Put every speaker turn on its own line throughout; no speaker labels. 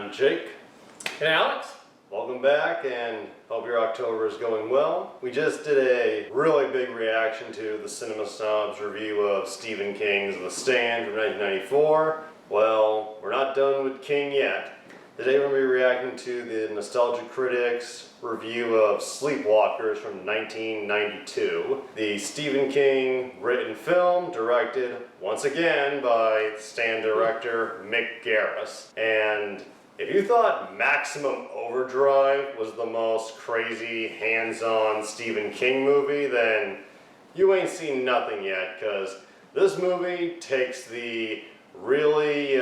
I'm Jake.
And Alex.
Welcome back, and hope your October is going well. We just did a really big reaction to the Cinema Snobs review of Stephen King's The Stand from 1994. Well, we're not done with King yet. Today we're going to be reacting to the Nostalgia Critic's review of Sleepwalkers from 1992. The Stephen King written film, directed once again by Stand director Mick Garris. And if you thought Maximum Overdrive was the most crazy, hands-on Stephen King movie, then you ain't seen nothing yet, because this movie takes the really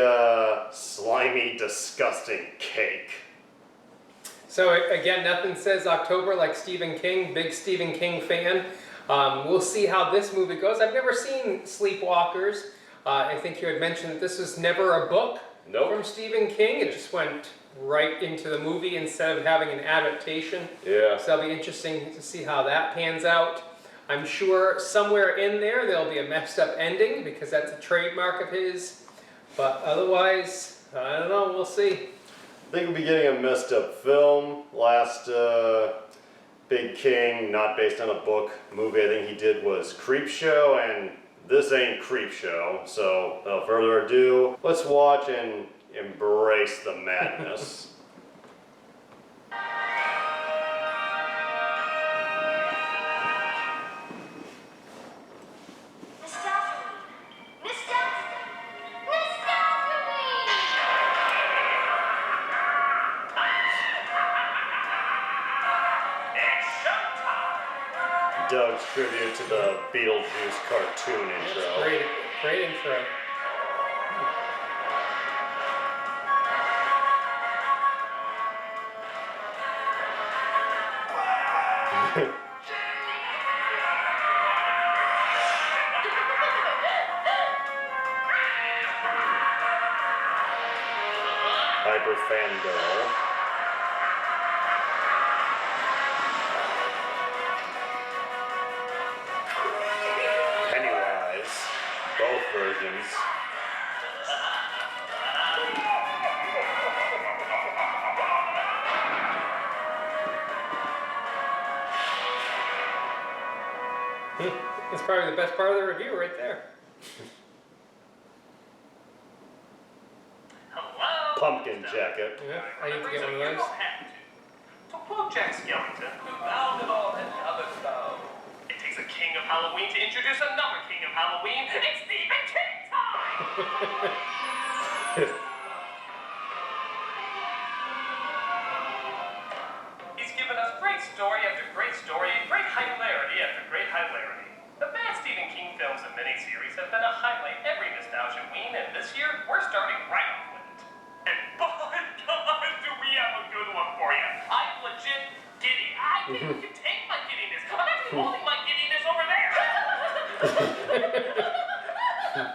slimy, disgusting cake.
So again, nothing says October like Stephen King, big Stephen King fan. We'll see how this movie goes. I've never seen Sleepwalkers. I think you had mentioned that this was never a book from Stephen King. It just went right into the movie instead of having an adaptation.
Yeah.
So it'll be interesting to see how that pans out. I'm sure somewhere in there there'll be a messed up ending because that's a trademark of his. But otherwise, I don't know, we'll see.
I think we'll be getting a messed up film. Last big King, not based on a book, movie I think he did was Creepshow, and this ain't Creepshow. So without further ado, let's watch and embrace the madness. Doug's tribute to the Beetlejuice cartoon intro.
Great intro.
Hyper fangirl. Both versions.
That's probably the best part of the review right there.
Hello.
Pumpkin jacket.
Yeah, I need to get one of those.
To quote Jack Skellington, who found it all and the other found. It takes a king of Halloween to introduce another king of Halloween. It's Stephen King time! He's given us great story after great story, great hilarity after great hilarity. The bad Stephen King films and miniseries have been a highlight every nostalgia ween, and this year, we're starting right off with it. And by God, do we have a good one for you. I'm legit giddy. I think you can take my giddiness. I'm actually holding my giddiness over there.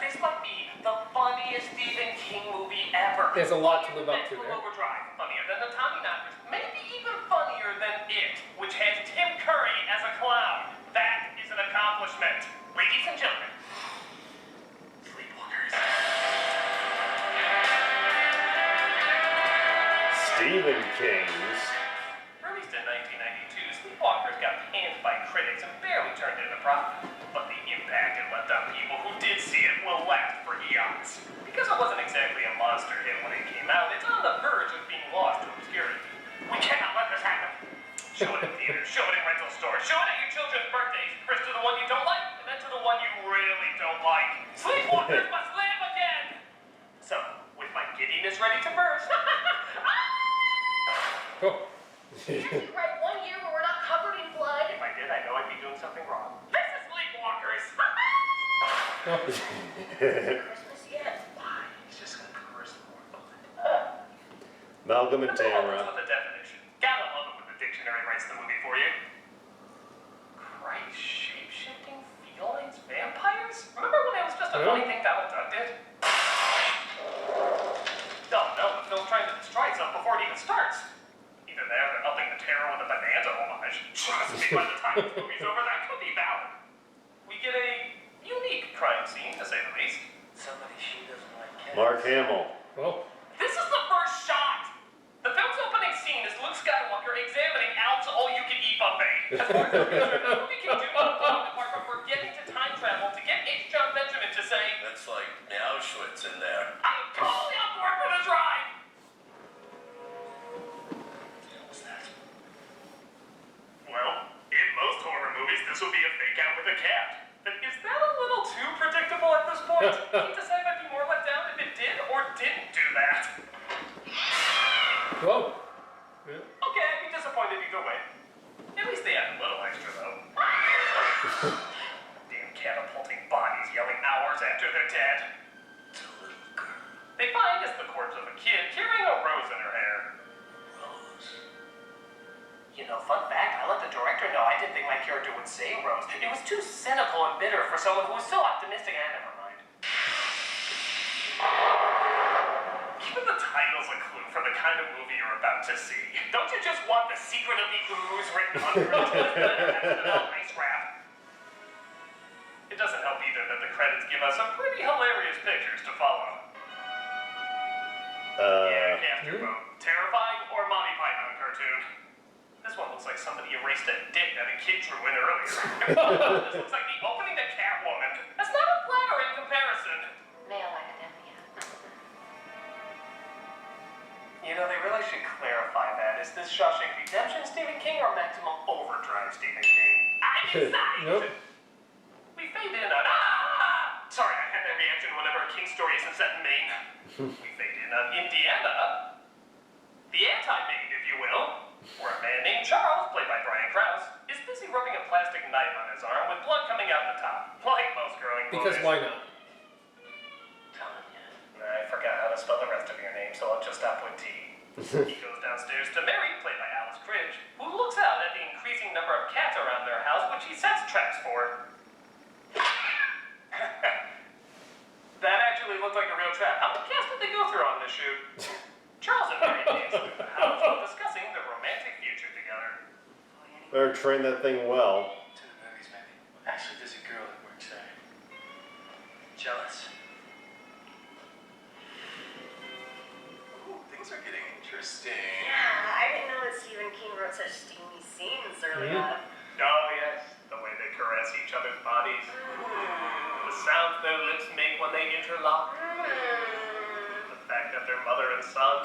This might be the funniest Stephen King movie ever.
There's a lot to live up to there.
Overdrive, funnier than the Tommy Knockers, maybe even funnier than It, which has Tim Curry as a clown. That is an accomplishment. Ladies and gentlemen, Sleepwalkers.
Stephen King's.
Released in 1992, Sleepwalkers got panned by critics and barely turned into profit. But the impact it left on people who did see it will last for eons. Because it wasn't exactly a monster hit when it came out, it's on the verge of being lost to obscurity. We cannot let this happen. Show it in theaters, show it in rental stores, show it at your children's birthdays, first to the one you don't like, and then to the one you really don't like. Sleepwalkers must live again! So, with my giddiness ready to burst,
You did right 1 year where we're not covered in blood.
if I did, I know I'd be doing something wrong. This is Sleepwalkers!
Christmas yet?
Why? He's just gonna curse more blood.
Malcolm and Tamara.
With the definition. Gotta love it when the dictionary writes the movie for you. Christ, shape-shifting felines, vampires? Remember when it was just a funny thing Donald Duck did? No, the film's trying to destroy itself before it even starts. Either that or they're upping the terror with a bonanza homage. Trust me, by the time this movie's over, that could be valid. We get a unique crime scene, to say the least. Somebody she doesn't like cats.
Mark Hamill.
Well,
This is the first shot As far as I'm concerned, the movie can do no wrong apart from forgetting to time travel to get H. John Benjamin to say,
That's like Auschwitz in there.
I'm totally on board for this ride!
What was that?
Well, in most horror movies, this will be a fake out with a cat. But is that a little too predictable at this point? Can't decide if I'd be more let down if it did or didn't do that.
Whoa. Yeah.
Okay, I'd be disappointed either way. At least they had a little extra, though. Damn catapulting bodies yelling hours after they're dead.
It's a little girl.
They find it's the corpse of a kid carrying a rose in her hair.
Rose.
You know, fun fact, I let the director know I didn't think my character would say rose. It was too cynical and bitter for someone who was so optimistic. Never mind. Even the title's a clue for the kind of movie you're about to see. Don't you just want the secret of the ooze written under it? Nice rap. It doesn't help either that the credits give us some pretty hilarious pictures to follow. Yeah, cast your vote. Terrifying or Monty Python cartoon? This one looks like somebody erased a dick that a kid drew in earlier. This looks like the opening to Catwoman. That's not a flattering comparison.
Male academia.
You know, they really should clarify that. Is this Shawshank Redemption Stephen King or Maximum Overdrive Stephen King? I decide!
Nope.
We fade in on... Sorry, I had that reaction whenever a King story isn't set in Maine. We fade in on Indiana. The anti-Maine, if you will. Where a man named Charles, played by Brian Krause, is busy rubbing a plastic knife on his arm with blood coming out the top. Like most growing boys.
Because why not?
Tanya.
I forgot how to spell the rest of your name, so I'll just stop with T. He goes downstairs to Mary, played by Alice Cridge, who looks out at the increasing number of cats around their house, which he sets traps for. That actually looked like a real trap. How many cats did they go through on this shoot? Charles and Mary dance through the house while discussing their romantic future together.
Better train that thing well.
To the movies, maybe. Actually, there's a girl that works there. Jealous? Ooh, things are getting interesting.
Yeah, I didn't know that Stephen King wrote such steamy scenes early on.
Oh yes, the way they caress each other's bodies. The sounds their lips make when they interlock. The fact that they're mother and son.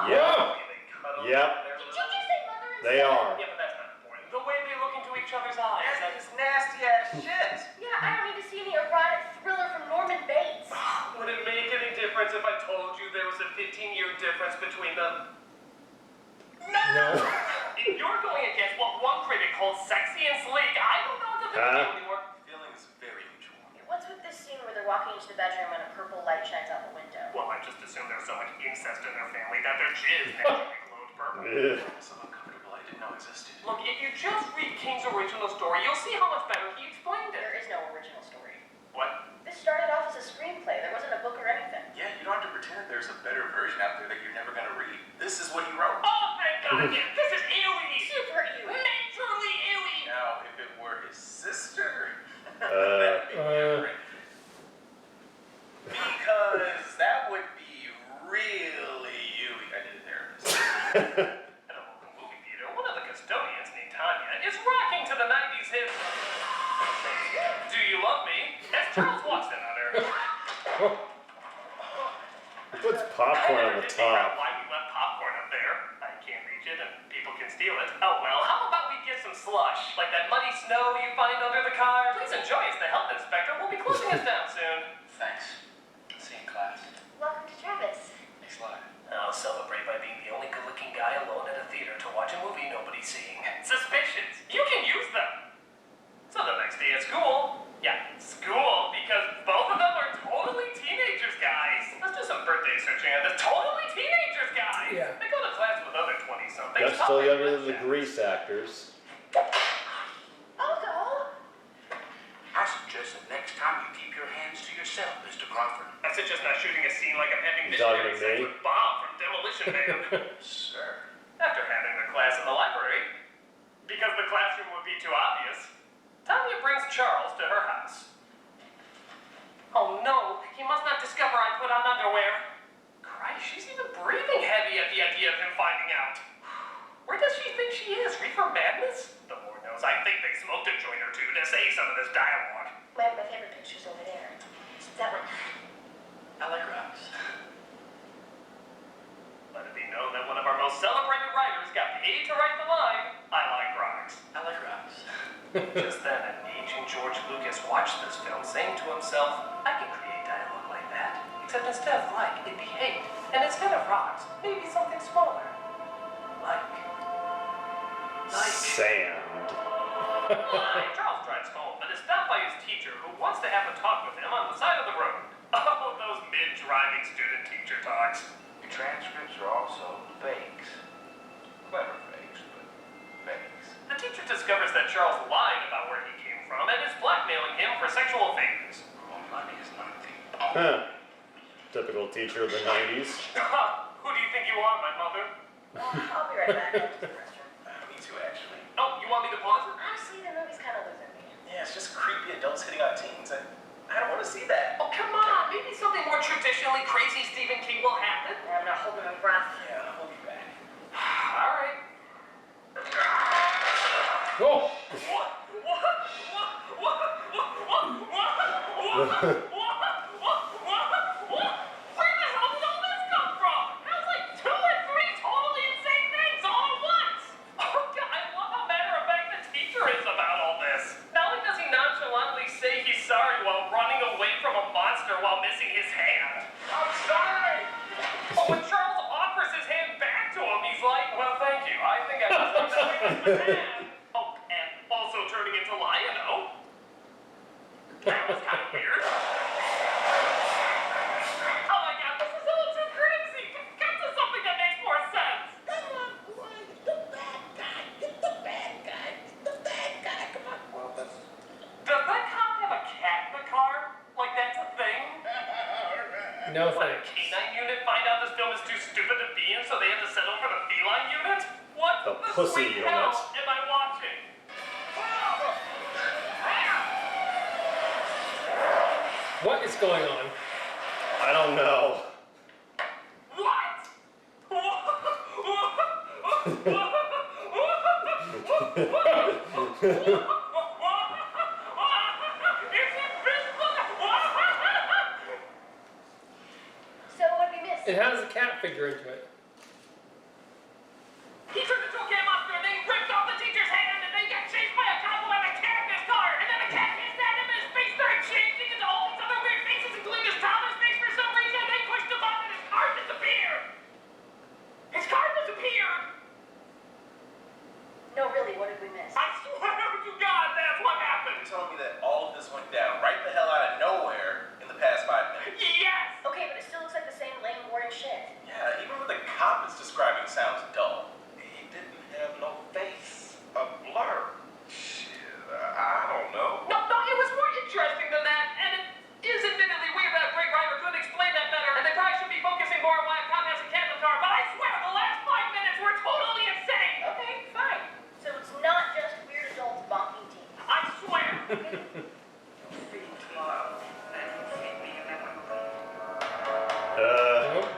Yeah.
The way they cuddle
Yep.
their
Did you
little...
just say mother and
They
son?
are.
Yeah, but that's not important. The way they look into each other's eyes.
That is nasty ass shit.
Yeah, I don't need to see any erotic thriller from Norman Bates.
Would it make any difference if I told you there was a 15-year difference between them?
No.
If you're going against what one critic calls sexy and sleek, I don't know what to think anymore.
Feeling is very mutual.
What's with this scene where they're walking into the bedroom and a purple light shines out the window?
Well, I just assumed there's so much incest in their family that their jizz naturally glowed purple.
Ugh.
I'm so uncomfortable. I didn't know existed.
Look, if you just read King's original story, you'll see how much better he explained
There
it.
is no original story.
What?
This started off as a screenplay. There wasn't a book or anything.
Yeah, you don't have to pretend there's a better version out there that you're never gonna read. This is what he wrote.
Oh, thank God! This is ewy!
Super ewy.
Naturally ewy!
Now, if it were his sister,
Uh,
that'd be different. Because that would be really you. I did it there.
At a local movie theater, one of the custodians named Tanya is rocking to the 90s hit. Do You Love Me? As Charles walks in on her.
It puts popcorn on the
I never did figure out
top.
why we left popcorn up there. I can't reach it and people can steal it. Oh well, how about we get some slush? Like that muddy snow you find under the car? Please enjoy as the health inspector will be closing us down soon.
Thanks. See you in class.
Welcome to Travis.
Thanks a lot.
I'll celebrate by being the only good-looking guy alone at a theater to watch a movie nobody's seeing. Suspicions! You can use them! So the next day at school, school, because both of them are totally teenagers, guys. Let's do some birthday searching on the totally teenagers, guys.
Yeah.
They go to class with other 20-somethings.
That's still younger than the Grease actors.
I'll go.
I suggest that next time you keep your hands to yourself, Mr. Crawford.
I suggest not shooting a scene like I'm having
You talking to
visionary sex
me?
with Bob from Demolition Man.
Sir.
After having the class in the library, because the classroom would be too obvious, Tanya brings Charles to her house. Oh no, he must not discover I put on underwear. Christ, she's even breathing heavy at the idea of him finding out. Where does she think she is? Reefer Madness? The Lord knows I Just then, an aging George Lucas watched this film, saying to himself, I can create dialogue like that. Except instead of like, it'd be hate. And instead of rocks, maybe something smaller. Like
Sand.
Charles drives home, but is stopped by his teacher, who wants to have a talk with him on the side of the road. Oh, those mid-driving student-teacher talks.
Your transcripts are also fakes. Clever fakes, but fakes.
The teacher discovers that Charles lied about where he came from and is blackmailing him for sexual favors.
Well, money is not the
Huh. Typical teacher of the 90s.
Who do you think you are, my mother?
I'll be right back. I'll just go to the restroom.
Me too, actually.
Oh, you want me to pause it?
Honestly, the movie's kind of losing me.
Yeah, it's just creepy adults hitting on teens. I don't want to see that.
Oh, come on. Maybe something more traditionally crazy Stephen King will happen.
I'm not holding my breath.
Yeah, I'll be back.
All right.
Whoa!
Where the hell did all this come from? That was like 2 or 3 totally insane things all at once. Oh God, I love how matter of fact the teacher is about all this. Not only does he nonchalantly say he's sorry while running away from a monster while missing his hand. I'm sorry. Oh, when Charles offers his hand back to him, he's like, well, thank you. I think I was like the hand. Oh, and also turning into Lion-O. That was kind of weird. Oh my God, this is all too crazy. Get to something that makes more sense.
Come on, boy, get the bad guy, get the bad guy, get the bad guy, come on.
Well, that's...
Does that cop have a cat in the car? Like that's a thing?
No
What, a
thanks.
canine unit find out this film is too stupid to be in, so they have to settle for the feline unit? What
The
the
pussy
sweet
unit.
hell am I watching?
What is going on?
I don't know.
So what did we miss?
It has a cat figure into it.
He turned into a cat monster and then ripped off the teacher's hand and then got chased by a cop who had a cat in his car and then the cat hissed at him and his face started changing into all these other weird faces including his toddler's face for some reason and then he pushed the button and his car disappeared. His car disappeared.
No, really, what did we miss?
I swear to God, that's what happened.
You're telling me that all of this went down right the hell out of nowhere in the past 5 minutes?
Yes.
Okay, but it still looks like the same lame, boring shit.
Yeah, even what the cop is describing sounds dull. He didn't have no face. A blur. Shit, I don't know.
No, it was more interesting than that, and it is admittedly weird that a great writer couldn't explain that better, and they probably should be focusing more on why a cop has a cat in the car, but I swear the last 5 minutes were totally insane!
Okay, fine. So it's not just weird adults bonking teens.
I swear!
Nope.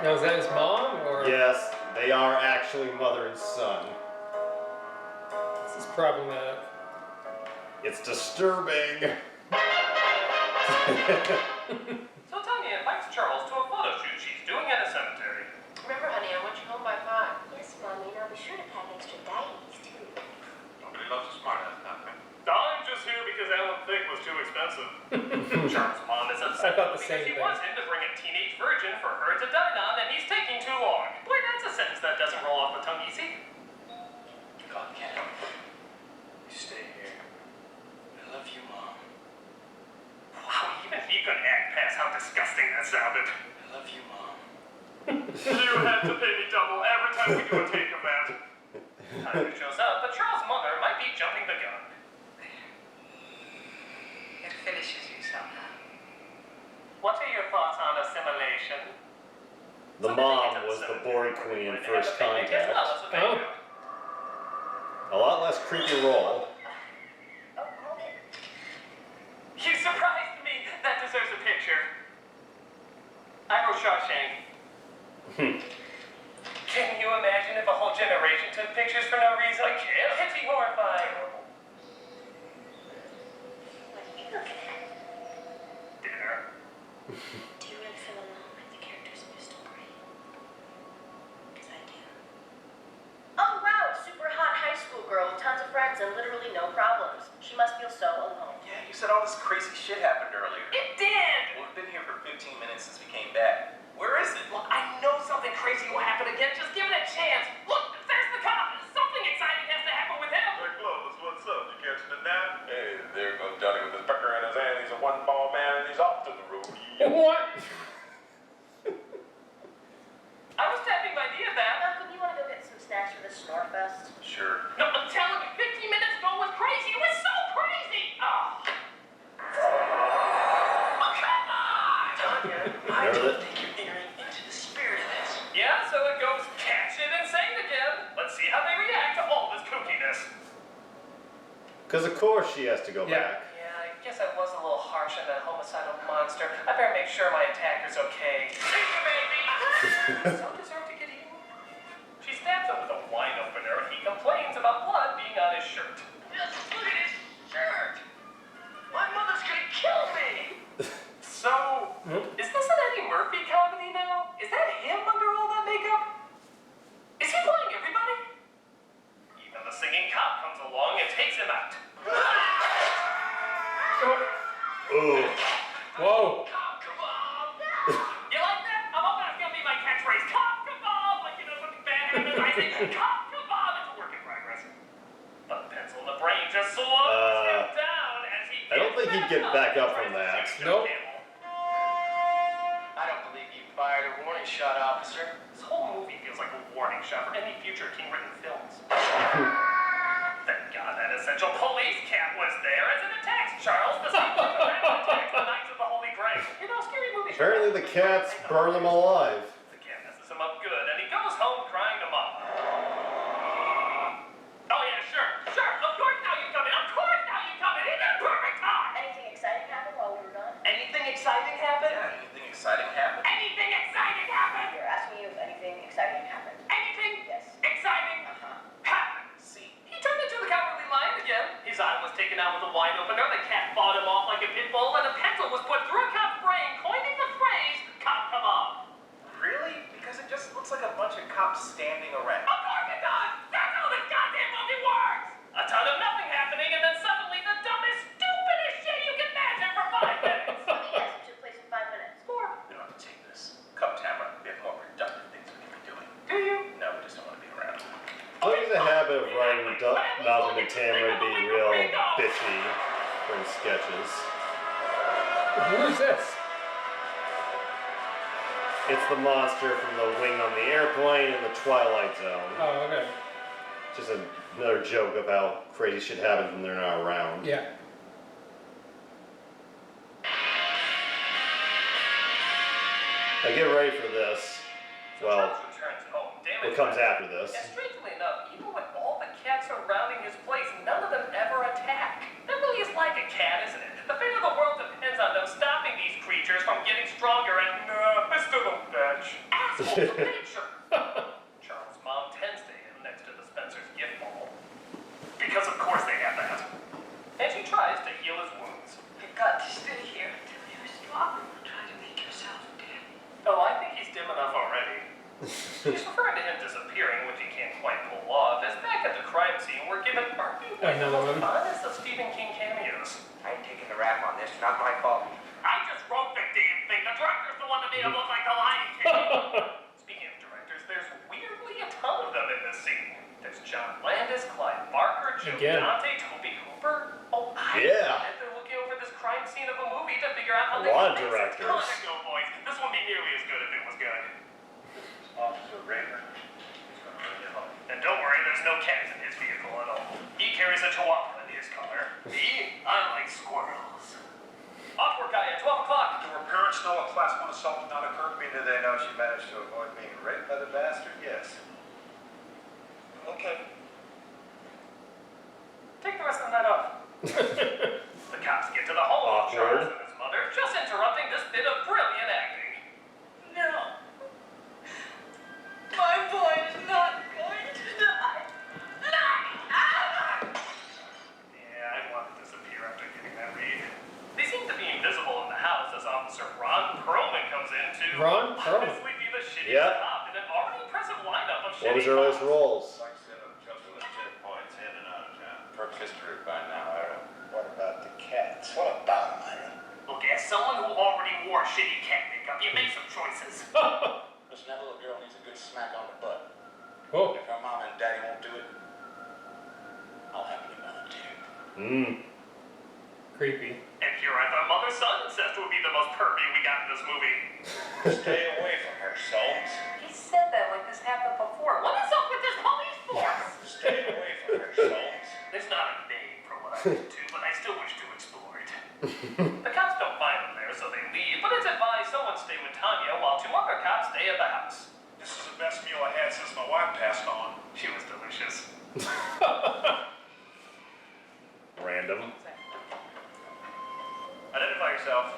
Now, is that his mom, or
Yes, they are actually mother and son.
this is problematic?
It's disturbing.
So Tanya invites Charles to a photo shoot she's doing at a cemetery.
Remember, honey, I want you home by 5.
Yes, Mommy, and I'll be sure to pack extra diaries, too.
Nobody loves a smart ass, nothing.
I'm just here because Alan Thicke was too expensive. Charles' mom is upset
I thought the
because
same
he
thing.
wants him to bring a teenage virgin for her to dine on and he's taking too long. Boy, that's a sentence that doesn't roll off the tongue easy.
God, Ken. You stay here. I love you, Mom.
Wow, even he couldn't act past how disgusting that sounded.
I love you, Mom.
You had to pay me double every time we do a take of that. Tyler shows up, but Charles' mother might be jumping the gun.
It finishes you somehow.
What are your thoughts on assimilation?
The mom was the boy queen in First Contact.
Oh.
A lot less creepy role.
Oh, hold it.
You surprised me. That deserves a picture. I wrote Shawshank. Can you imagine if a whole generation took pictures for no reason? I can't. It'd be horrifying.
What are you looking at?
Dinner.
Do you really feel alone like the characters in your story? Because I do.
said all this crazy shit happened earlier.
It did!
Well, we've been here for 15 minutes since we came back. Where is it?
Look, I know something crazy will happen again. Just give it a chance. Look, there's the cop. Something exciting has to happen with him.
Hey, Clovis, what's up? You catching a nap? Hey, there goes Johnny with his pecker in his hand. He's a one-ball man and he's off to the rodeo.
What?
I was tapping my idea of that.
Malcolm, you want to go get some snacks for the Snorfest?
Sure.
No, I'm telling you, 15 minutes ago was crazy. It was so crazy. Oh, come on!
Tanya,
I
Remember
don't
that?
think you're entering into the spirit of this. Yeah, so it goes catch it insane again. Let's see how they react to all this kookiness.
Because of course she has to go
Yeah.
back.
Yeah, I guess I was a little harsh on that homicidal monster. I better make sure my attacker's okay. Thank you, baby! So deserve to get eaten. She stabs him with a wine opener and he complains about blood being on his shirt. Just look at his shirt! My mother's gonna kill me! So, is this an Eddie Murphy comedy now? Is that him under all that makeup? Is he playing everybody? Even the singing cop comes along and takes him out.
Ooh.
Whoa.
Cop kebab! You like that? I'm hoping that's gonna be my catchphrase. Cop kebab! Like you know something bad happens, I say cop kebab! It's a work in progress. The pencil in the brain just slows him down as he
I don't think he'd get back up from that.
Nope.
I don't believe you fired a warning shot, officer. This whole movie feels like a warning shot for any future King-written films. Thank God that essential police cat was there as it attacks Charles the sequel to that attacks the Knights of the Holy Grail. You know, scary movies.
Apparently the cats burn them alive.
The cat messes him up good, and he goes home crying to mom. Oh yeah, sure. Of course now you come in. Of course now you come in. It's a perfect time.
Anything exciting happened while we were gone?
Anything exciting happen?
Yeah, anything exciting happened?
Anything exciting happen?
You're asking me if anything exciting happened.
Anything
Yes.
exciting
Uh-huh.
happen? See, he turned into the cowardly lion again. His eye was taken out with a wine opener. The cat fought him off like a pit bull, and a pencil was put through a cop's brain, coining the phrase "cop come on."
Really? Because it just looks like a bunch of cops standing around.
Of course it does! That's how this goddamn movie works! A ton of nothing happening, and then suddenly the dumbest, stupidest shit you can imagine for 5 minutes!
Let me guess, it took place in 5 minutes.
Score!
We don't have to take this. Come, Tamara. We have more productive things we can be doing.
Do you?
No, we just don't want to be around.
Look at the habit of writing Malcolm and Tamara to be real bitchy during sketches.
Who's this?
It's the monster from the Wing on the Airplane in the Twilight Zone.
Oh, okay.
Just another joke of how crazy shit happens when they're not around.
Yeah.
Now get ready for this. Well,
Charles returns home,
what
damaged
comes
by-
after this?
And strangely enough, even with all the cats surrounding his place, none of them ever attack. That really is like a cat, isn't it? The fate of the world depends on them stopping these creatures from getting stronger and, I still don't fetch. Assholes of nature. Charles' mom tends to him next to the Spencer's gift ball. Because of course they have that. And she tries to heal his wounds.
You've got to stay here until you're strong. Try to make yourself dead.
Oh, I think he's dim enough already. She's referring to him disappearing, which he can't quite pull off, as back at the crime scene we're given arguably the
Another
most
one.
honest of Stephen King cameos.
I ain't taking the rap on this. Not my fault.
I just wrote the damn thing. The director's the one that made him look like the Lion King. Speaking of directors, there's weirdly a ton of them in this scene. There's John Landis, Clive Barker, Joe
Again.
Dante, Toby Hooper. Oh,
Yeah.
And they're looking over this crime scene of a movie to figure out how
A
they
lot of
can fix it.
directors.
Come on, go, boys. This won't be nearly as good if it was good. Officer Rader. And don't worry, there's no cats in his vehicle at all. He carries a chihuahua in his car. Me, I like squirrels. Awkward guy at 12 o'clock.
Do her parents know a class 1 assault did not occur? Do they know she managed to avoid being raped by the bastard? Yes. Okay.
Take the rest of the night off. The cops get to the home of
Awkward.
Charles and his mother, just interrupting this bit of brilliant acting.
No. My boy is not going to die.
Yeah, I'd want to disappear after getting that read. They seem to be invisible in the house as Officer Ron Perlman comes in to
Ron Perlman.
obviously be the shitty
Yeah.
cop in an already impressive lineup of
What was
shitty
your earliest
cops.
roles?
Like I said, I'm jumping the checkpoints in and out of town.
Perk's history by now, I don't know.
What about the cats? Well,
shitty cat makeup. You make some choices.
Listen, that little girl needs a good smack on the butt.
Whoa.
If her mom and daddy won't do it, I'll happily volunteer.
Creepy.
And here I thought mother-son incest would be the most pervy we got in this movie.
Stay away from her, Soames.
He said that like this happened before. What is up with this police force?
Stay away from her, Soames.
There's not a name for what I do, but I still wish to explore it. The cops don't find them there, so they leave, but it's advised someone stay with Tanya while 2 other cops stay at the house.
This is the best meal I had since my wife passed on.
She was delicious.
Random.
Identify yourself.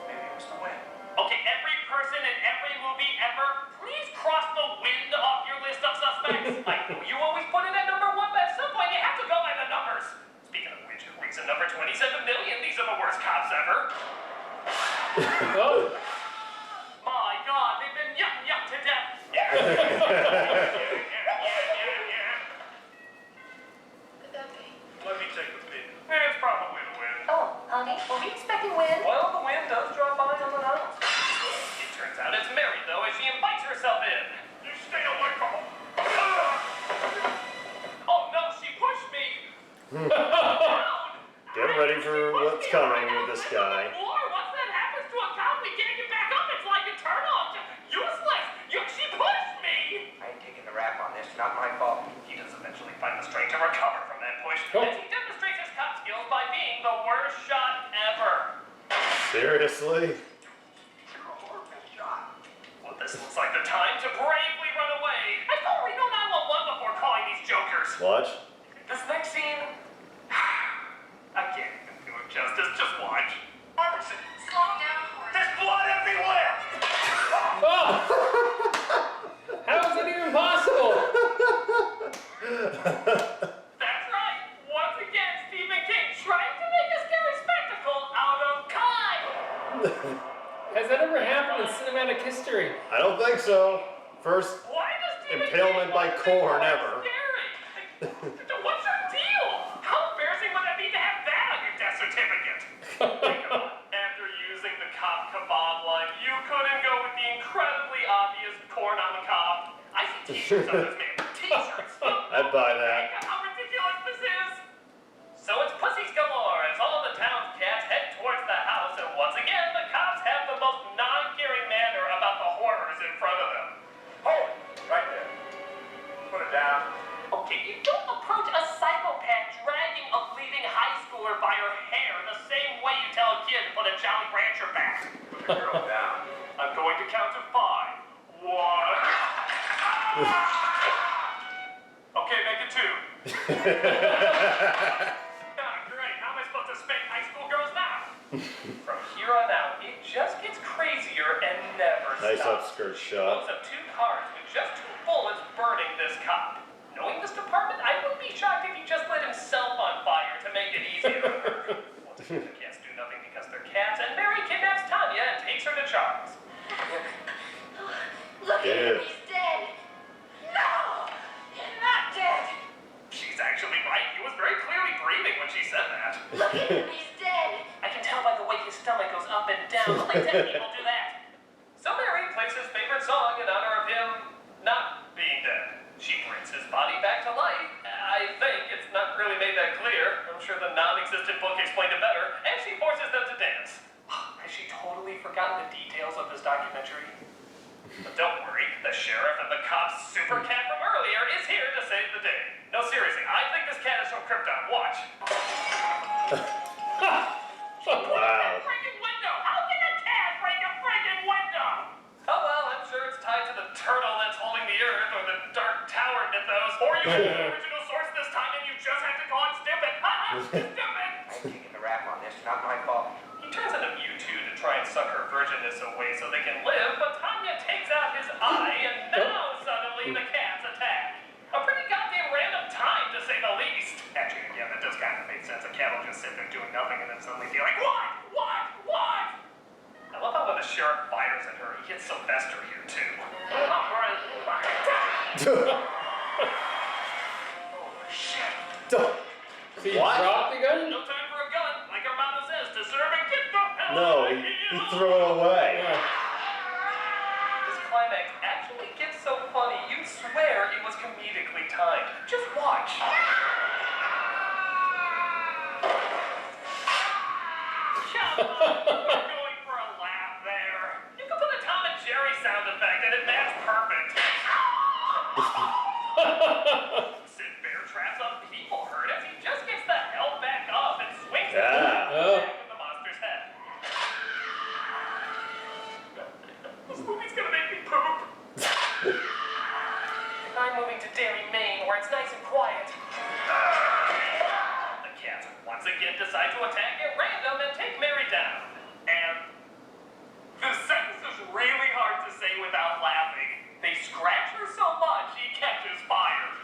Maybe it was the wind.
Okay, every person in every movie ever, please cross the wind off your list of suspects. I know you always put it at number 1, but at some point you have to go by the numbers. Speaking of which, reason number 27 million, these are the worst cops ever.
Oh.
My God, they've been yuck to death.
Could that be?
Let me take a peek.
It's probably the wind.
Oh, honey, were we expecting wind?
Well, the wind does drop by on the nose. It turns out it's Mary, though, as she invites herself in.
You stay away from him.
Oh no, she pushed me! Down!
Get ready for what's coming with this guy.
Once that happens to a cop, we can't get back up. It's like eternal. Useless. She pushed me.
I ain't taking the rap on this. Not my fault.
He does eventually find the strength to recover from that push,
Oh.
as he demonstrates his cop skills by being the worst shot ever.
Seriously?
You're a horrible shot.
Well, this looks like the time to bravely run away. I thought we know 911 before calling these jokers.
Watch.
This next scene, I can't even do it justice. Just watch.
Robertson,
Slow down, Horace.
there's blood everywhere!
Oh! How is that even possible?
That's right. Once again, Stephen King trying to make a scary spectacle out of kind.
Has that ever happened in cinematic history?
I don't think so. First
Why does Stephen
impalement
King
by
want to
corn
make
ever.
horror scary? What's your deal? How embarrassing would that be to have that on your death certificate? Think about it. After using the cop kebab line, you couldn't go with the incredibly obvious corn on the cob. I see t-shirts of this man. T-shirts.
I'd buy that.
Think of how ridiculous this is. So it's pussies galore as all of the town's cats head towards the house, and once again, the cops have the most non-caring manner about the horrors in front of them.
Hold it. Right there. Put it down.
Okay, you don't approach a psychopath dragging a bleeding high schooler by her hair the same way you tell a kid to put a Jolly Rancher back.
Put the girl down.
I'm going to count to 5. 1. Okay, make it 2. Great. How am I supposed to spank high school girls now? From here on out, it just gets crazier and never
Nice
stops.
upskirt
She
shot.
blows up 2 cars with just 2 bullets burning this cop. Knowing this department, I wouldn't be shocked if he just lit himself on fire to make it easier on her. Once again, the cats do nothing because they're cats, and Mary kidnaps Tanya and takes her to Charles.
Look at
Yeah.
him, he's dead. No, he's not dead.
She's actually right. He was very clearly breathing when she said that.
Look at him, he's dead.
I can tell by the way his stomach goes up and down. Only dead people do that. So Mary plays his favorite song in honor of him not being dead. She brings his body back to life. I think it's not really made that clear. I'm sure the non-existent book explained it better. And she forces them to dance. Has she totally forgotten the details of this documentary? But don't worry, the sheriff and the cop's super cat from earlier is here to save the day. No, seriously, I think this cat is from Krypton. Watch.
Wow.
Freaking window! How can a cat break a freaking window? Oh well, I'm sure it's tied to the turtle that's holding the earth, or the Dark Tower mythos, or you have the original source this time and you just have to call it stupid. Stupid!
I ain't taking the rap on this. Not my fault.
He turns into Mewtwo to try and suck her virginness away so they can live, but Tanya takes out his eye, and now suddenly the cats attack. A pretty goddamn random time, to say the least. Actually, again, that does kind of make sense. A cat will just sit there doing nothing and then suddenly be like, what? What? I love how when the sheriff fires at her, he gets Sylvester here, too.
So he
What?
dropped the gun?
No time for a gun. Like our motto says, to serve and get the hell
No, he threw it away.
Yeah.
This climax actually gets so funny, you'd swear it was comedically timed. Just watch. Come on, you were going for a laugh there. You could put a Tom and Jerry sound effect and it matched perfect. Sid Bear traps a people herd as he just gets the hell back up and swings it
Yeah.
back of the monster's head. This movie's gonna make me poop. I'm moving to Derry, Maine, where it's nice and quiet. The cats once again decide to attack at random and take Mary down. And the sentence is really hard to say without laughing. They scratch her so much she catches fire.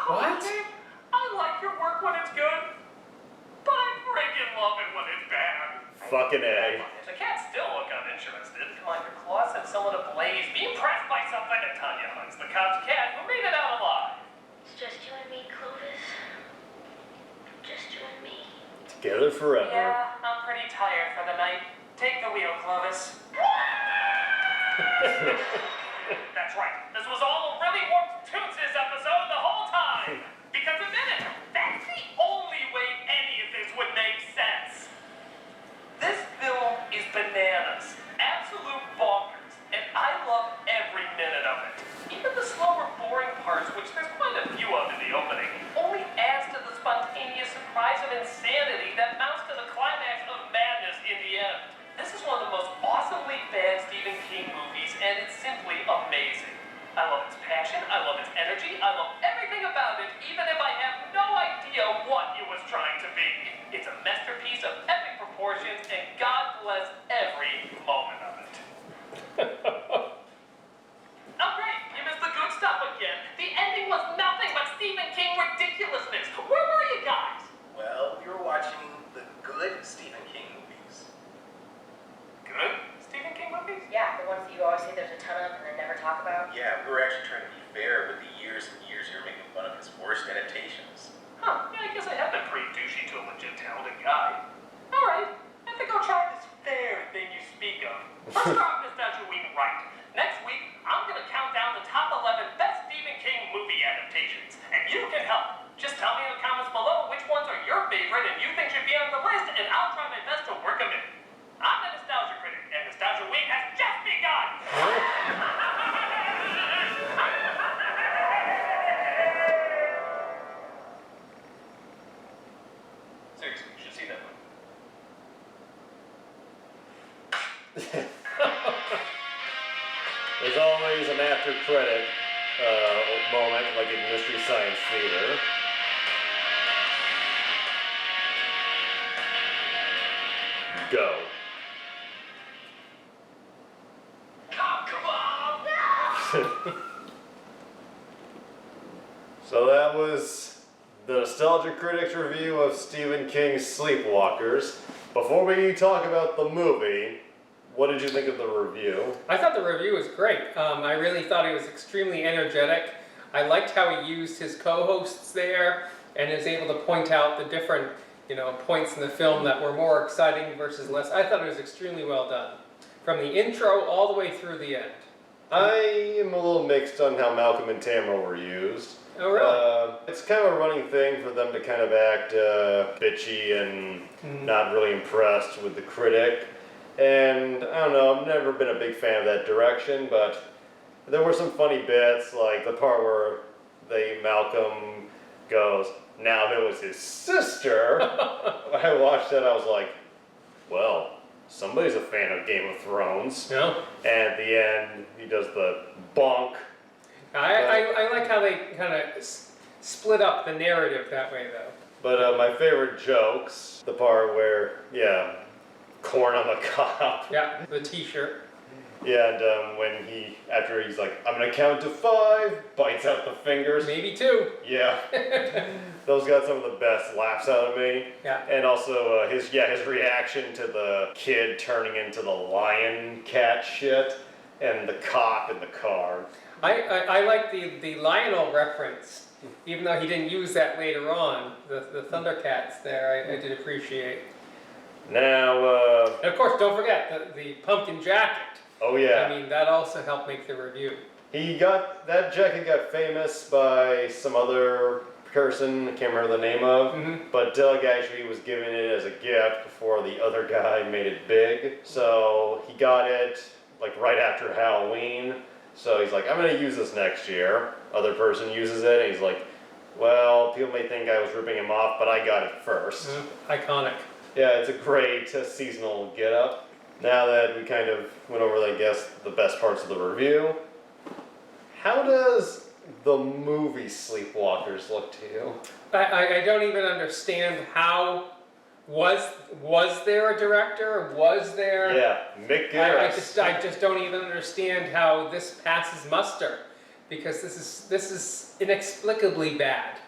What?
I like your work when it's good, but I freaking love it when it's bad.
Fucking A.
The cats still look uninterested. Come on, your claws set someone ablaze. Be impressed by something. And Tanya hugs the cop's cat who made it out alive.
It's just you and me, Clovis. Just you and me.
Together forever.
Yeah, I'm pretty tired for the night. Take the wheel, Clovis. That's right. This was all a really warped Tootses episode the whole time. Because admit it, that's the only way any of this would make sense. This film is bananas. Absolute bonkers. And I love every minute of it. Even the slower, boring parts, which there's quite a few of in the opening, only adds to the spontaneous surprise of insanity that mounts to the climax of madness in the end. This is one of the most awesomely bad Stephen King movies, and it's simply amazing. I love its passion, I love its energy, I love everything about it, even if I have no idea what it was trying to be. It's a masterpiece of epic proportions, and God bless every moment of it. Oh great, you missed the good stuff again. The ending was nothing but Stephen King ridiculousness. Where were you guys?
Well, we were watching the good Stephen King movies.
Good Stephen King movies?
Yeah, the ones that you always say there's a ton of and then never talk about.
Yeah, we were actually trying to be fair with the years and years you're making fun of his worst adaptations.
Huh, yeah, I guess I have been pretty douchey to a legit talented guy. Alright, I think I'll try this fair thing you speak of. Let's start with Nostalgia Week right. Next week, I'm gonna count down the top 11 best Stephen King movie adaptations. And you can help. Just tell me in the comments below which ones are your favorite and you think should be on the list, and I'll try my best to work them in. I'm the Nostalgia Critic, and Nostalgia Week has just begun! Seriously, you should see that movie.
There's always an after credit moment, like in Mystery Science Theater. Go.
Come on!
So that was the Nostalgia Critics review of Stephen King's Sleepwalkers. Before we talk about the movie, what did you think of the review?
I thought the review was great. I really thought he was extremely energetic. I liked how he used his co-hosts there and is able to point out the different, points in the film that were more exciting versus less. I thought it was extremely well done, from the intro all the way through the end.
I am a little mixed on how Malcolm and Tamara were used.
Oh, really?
It's kind of a running thing for them to kind of act bitchy and not really impressed with the critic. And I don't know, I've never been a big fan of that direction, but there were some funny bits, like the part where Malcolm goes, now if it was his sister. When I watched that, I was like, well, somebody's a fan of Game of Thrones.
No?
And at the end, he does the bonk.
I like how they kind of split up the narrative that way, though.
But my favorite jokes, the part where, corn on the cob.
Yeah, the t-shirt.
Yeah, and when after he's like, I'm gonna count to 5, bites out the fingers.
Maybe 2.
Yeah. Those got some of the best laughs out of me.
Yeah.
And also his reaction to the kid turning into the lion cat shit and the cop in the car.
I like the Lionel reference even though he didn't use that later on. The Thundercats there, I did appreciate.
Now,
And of course, don't forget the pumpkin jacket.
oh yeah.
I mean, that also helped make the review.
That jacket got famous by some other person, I can't remember the name of, but Doug actually was given it as a gift before the other guy made it big. So he got it like right after Halloween. So he's like, I'm gonna use this next year. Other person uses it, and he's like, well, people may think I was ripping him off, but I got it first.
Iconic.
Yeah, it's a great seasonal get-up. Now that we kind of went over, I guess, the best parts of the review, how does the movie Sleepwalkers look to you?
I don't even understand how. Was there a director? Was there?
Yeah, Mick Garris.
I just don't even understand how this passes muster, because this is inexplicably bad.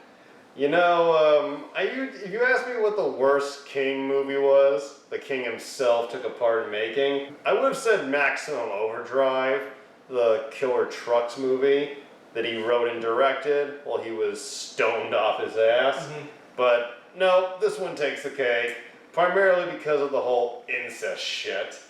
You know, if you asked me what the worst King movie was, the King himself took a part in making, I would have said Maximum Overdrive, the Killer Trucks movie that he wrote and directed while he was stoned off his ass. But no, this one takes the cake, primarily because of the whole incest shit.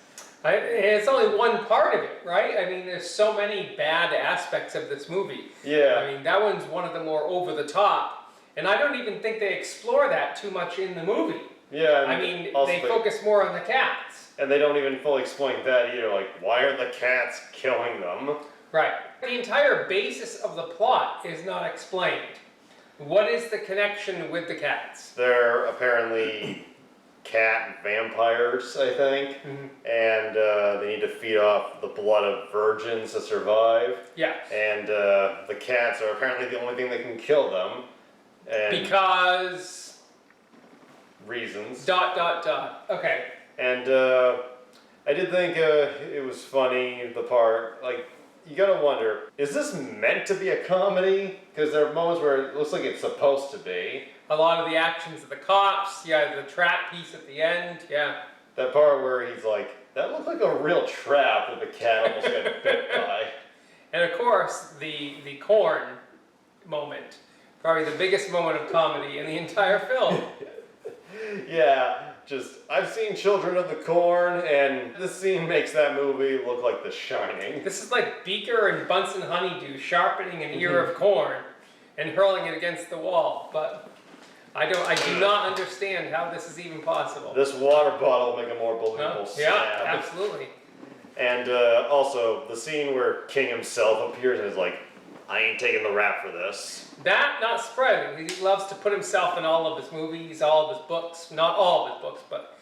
It's only one part of it, right? I mean, there's so many bad aspects of this movie.
Yeah.
I mean, that one's one of the more over the top, and I don't even think they explore that too much in the movie.
Yeah.
I mean,
also
they focus more on the cats.
And they don't even fully explain that either. Like, why are the cats killing them?
Right. The entire basis of the plot is not explained. What is the connection with the cats?
They're apparently cat vampires, I think, and they need to feed off the blood of virgins to survive.
Yeah.
And the cats are apparently the only thing that can kill them. And
Because...
reasons. ...
Okay.
And I did think it was funny, the part, like, you gotta wonder, is this meant to be a comedy? Because there are moments where it looks like it's supposed to be.
A lot of the actions of the cops, yeah, the trap piece at the end, yeah.
That part where he's like, that looked like a real trap that the cat almost got bit by.
And of course, the corn moment, probably the biggest moment of comedy in the entire film.
Yeah, just, I've seen Children of the Corn, and this scene makes that movie look like The Shining.
This is like Beaker and Bunsen Honeydew sharpening an ear of corn and hurling it against the wall, but I do not understand how this is even possible.
This water bottle will make a more believable
Yeah,
stab.
absolutely.
And also, the scene where King himself appears and is like, I ain't taking the rap for this.
That, not surprising. He loves to put himself in all of his movies, all of his books. Not all of his books, but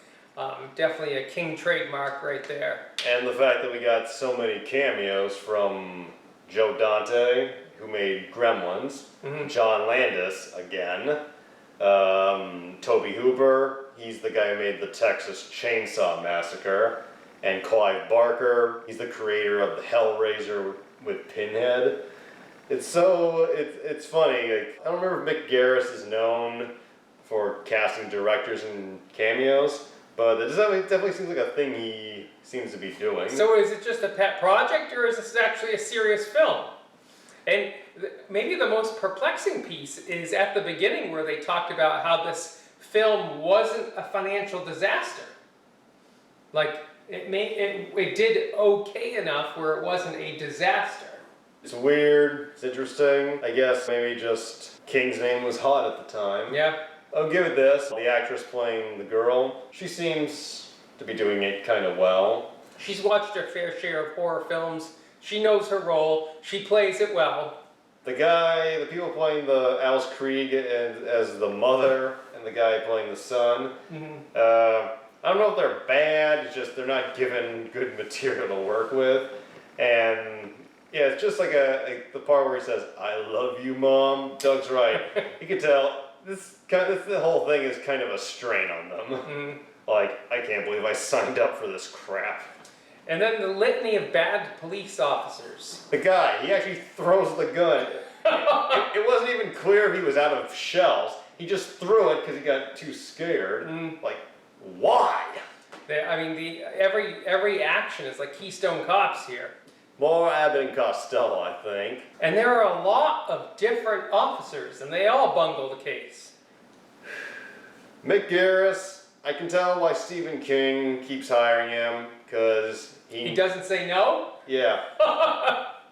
definitely a King trademark right there.
And the fact that we got so many cameos from Joe Dante, who made Gremlins, John Landis again, Toby Hooper, he's the guy who made the Texas Chainsaw Massacre, and Clive Barker, he's the creator of the Hellraiser with Pinhead. It's funny, like, I don't remember if Mick Garris is known for casting directors and cameos, but it definitely seems like a thing he seems to be doing.
So is it just a pet project, or is this actually a serious film? And maybe the most perplexing piece is at the beginning where they talked about how this film wasn't a financial disaster. Like, it did okay enough where it wasn't a disaster.
It's weird, it's interesting. I guess maybe just King's name was hot at the time.
Yeah.
I'll give it this. The actress playing the girl, she seems to be doing it kind of well.
She's watched her fair share of horror films. She knows her role. She plays it well.
The people playing the Alice Krige as the mother, and the guy playing the son, I don't know if they're bad, it's just they're not given good material to work with. And yeah, it's just like the part where he says, I love you, Mom. Doug's right. You can tell the whole thing is kind of a strain on them. Like, I can't believe I signed up for this crap.
And then the litany of bad police officers.
The guy, he actually throws the gun. It wasn't even clear if he was out of shells. He just threw it because he got too scared. Like, why?
Every action is like Keystone Cops here.
More Abbott and Costello, I think.
And there are a lot of different officers, and they all bungle the case.
Mick Garris, I can tell why Stephen King keeps hiring him, because
He doesn't say no?
Yeah.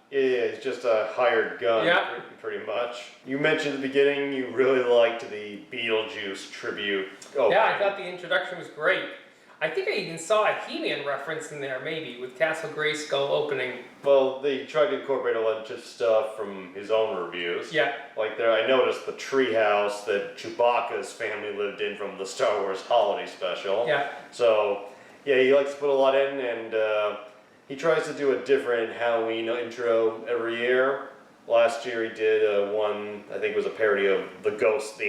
Yeah, he's just a hired gun,
Yeah.
pretty much. You mentioned at the beginning you really liked the Beetlejuice tribute. Oh,
Yeah, I thought the introduction was great. I think I even saw a He-Man reference in there, maybe, with Castle Grayskull opening.
Well, they tried to incorporate a bunch of stuff from his own reviews.
Yeah.
Like there, I noticed the treehouse that Chewbacca's family lived in from the Star Wars Holiday Special.
Yeah.
So, yeah, he likes to put a lot in, and he tries to do a different Halloween intro every year. Last year he did one, I think it was a parody of the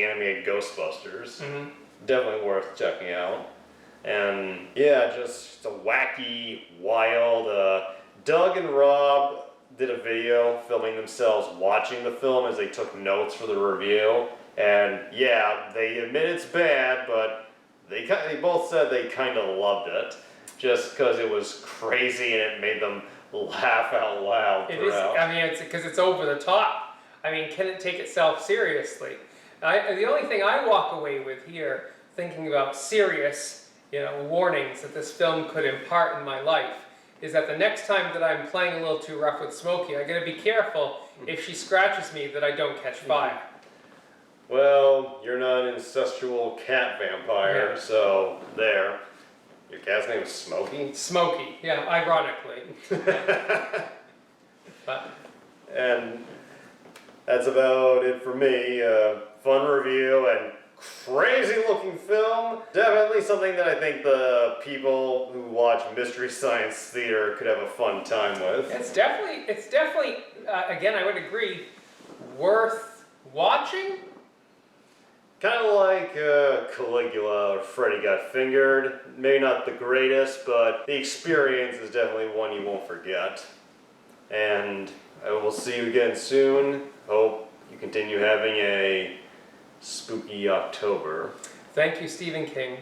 animated Ghostbusters.
Mm-hmm.
Definitely worth checking out. And yeah, just a wacky, wild. Doug and Rob did a video filming themselves watching the film as they took notes for the review. And yeah, they admit it's bad, but they both said they kind of loved it. Just because it was crazy and it made them laugh out loud
It is,
throughout.
I mean, it's because it's over the top. I mean, can it take itself seriously? The only thing I walk away with here, thinking about serious, warnings that this film could impart in my life, is that the next time that I'm playing a little too rough with Smokey, I gotta be careful if she scratches me that I don't catch fire.
Well, you're not an incestual cat vampire,
Yeah.
so there. Your cat's name is Smokey?
Smokey, yeah, ironically. But
And that's about it for me. Fun review and crazy looking film. Definitely something that I think the people who watch Mystery Science Theater could have a fun time with.
it's definitely, again, I would agree, worth watching.
Kind of like Caligula or Freddy Got Fingered. Maybe not the greatest, but the experience is definitely one you won't forget. And I will see you again soon. Hope you continue having a spooky October.
Thank you, Stephen King.